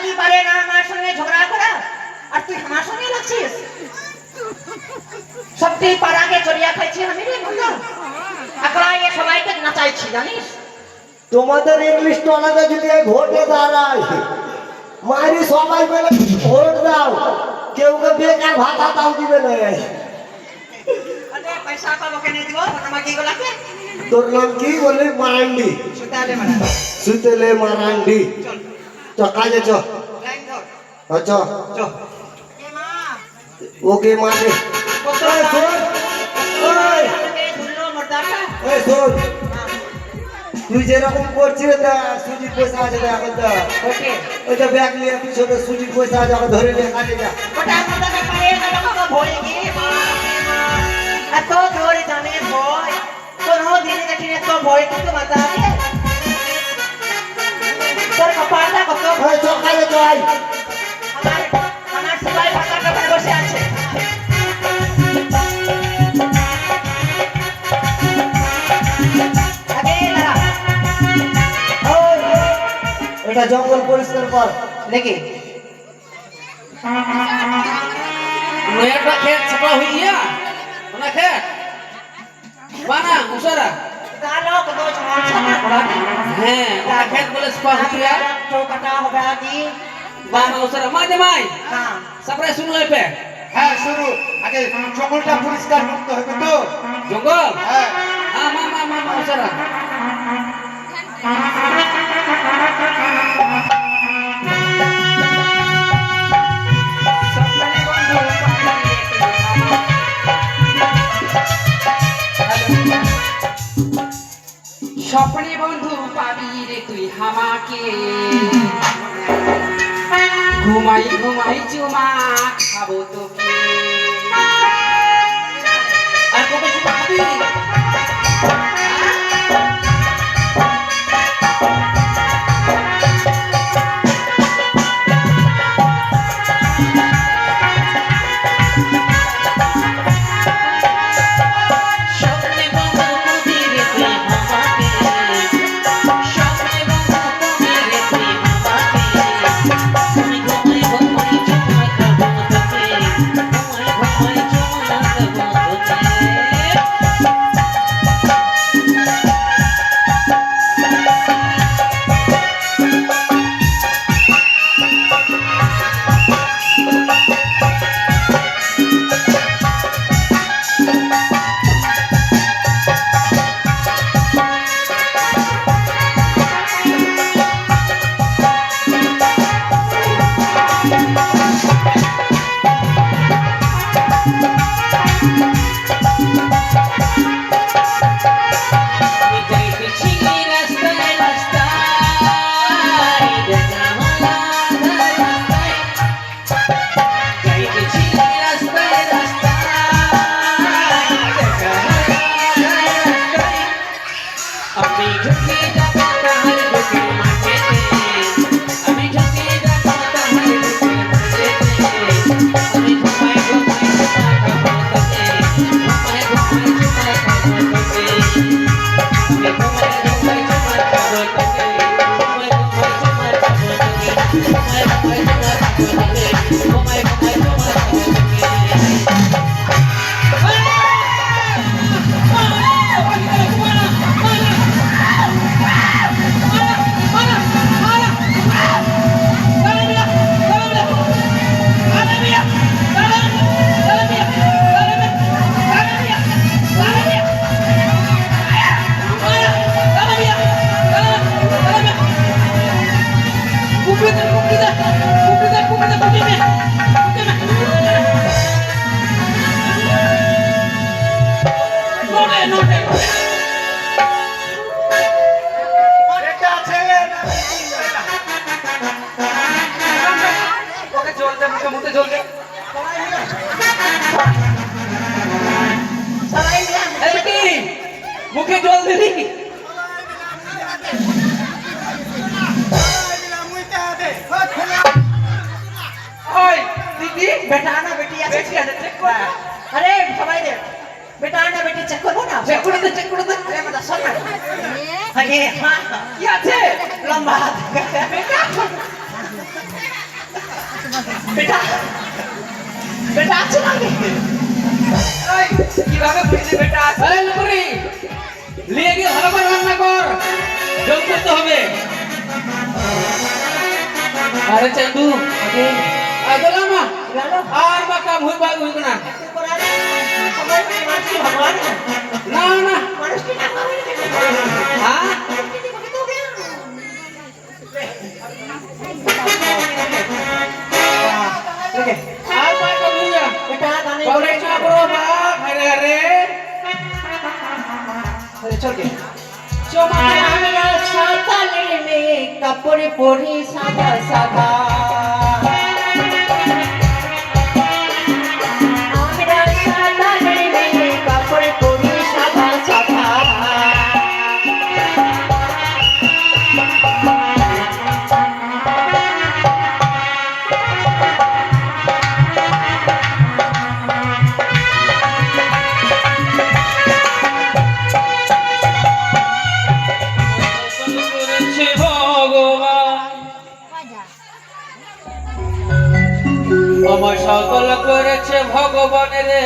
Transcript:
কি পারে না আমার সঙ্গে ঝগড়া করা, আর তুই আমার সঙ্গে লাগছিস। সত্যি পাড়াকে চড়িয়া খাইছি আমি রে বন্ধু, একলা এ সবাইকে নাচাইছি জানিস। তোমাদের ইংলিশ টলাতে যদি ভোটে দাঁড়ায় মারি সবাই বলে ভোট দাও, কেউ কে বেকার ভাতা দাও দিবে না। আরে পয়সা পাবো কেনে দিব আমাকে গলাকে। তোর নাম কি বলে? মারান্ডি। সুতালে মারান্ডি। সুতলে মারান্ডি। চল চ কাজে চ। লাইন ধর। আচ্ছা চ এ মা ওকে মারে। কত ওই শোন, ওই আমাকে ধুলো মর্দাটা। ওই শোন, তুই যেরকম করছিস তা সুজির পয়সা আছে না এখন? তা ওকে ওই যে ব্যাগ নিয়ে পিছনে সুজির পয়সা আছে, এখন ধরে নিয়ে কাজে যা। ওটা মর্দাটা পায়ে গেল তো ভরে গিয়ে মা এত জোরে জানে ভয়, কোনো দিনে দেখিনি তো ভয় কিন্তু মাথা আছে তোর কপালটা কত। ওই চ কাজে চ। আয় আমার আমার সবাই ফাঁকা কাপড় বসে আছে। আগে দাঁড়া। ওই, এটা জঙ্গল পরিষ্কার কর দেখি নয়াটা খেত ছাপা হই গিয়া ওনা খেত বানা উসারা গালো কত সমস্যা পড়া। হ্যাঁ ওনা খেত বলে ছাপা হই গিয়া তো কাটা হবে আদি বানা উসারা মাঝে মাই হ্যাঁ সাপরে শুরু হইবে। হ্যাঁ শুরু। আগে জঙ্গলটা পরিষ্কার করতে হবে তো। জঙ্গল হ্যাঁ হ্যাঁ মা মা মা মা উসারা স্বপ্নে বন্ধু পাবি রে তুই হামাকে, ঘুমাই ঘুমাই চুমা খাবো তোকে। আর কবে চুপা খাবি? স্বপ্নে বন্ধু পাবি রে তুই হামাকে, স্বপ্নে বন্ধু পাবি রে তুই হামাকে, ঘুমাই ঘুমাই ঘুমাই চুমা খাবো তোকে, ঘুমাই ঘুমাই চুমা খাবো তোকে। মুখে জল দিলি ওই দিদি बेटा ना बेटी আছে ঠিক আছে চেক কর। আরে সবাই দে बेटा ना बेटी চেক করব না। চেক করে দে আরে মাথা সর না। আগে কি আছে লম্বা হাত। बेटा বেটা বেটা আছে নাকি এই, কিভাবে বুঝলি বেটা আছে? এই লুকুরি, নিয়ে গিয়ে ভালো করে রান্না কর, যোগ করতে হবে। আরে চান্দু, আদলামা, গেল আর বা কাম হই বাগ হই না। সবাই মানুষকে ভগবান না না, মানুষকে না করে হ্যাঁ আর বা কাম হই যা। বেটা গানে বাবরে চা করো বা, আরে আরে চল কে চমা আমরা সাঁতালের মেয়ে কাপড় পরি সাদা সাদা আমরা সাঁতালের মেয়ে কাপড় পরি সাদা সাদা করেছে ভগবান, আমার সকল করেছে ভগবান রে।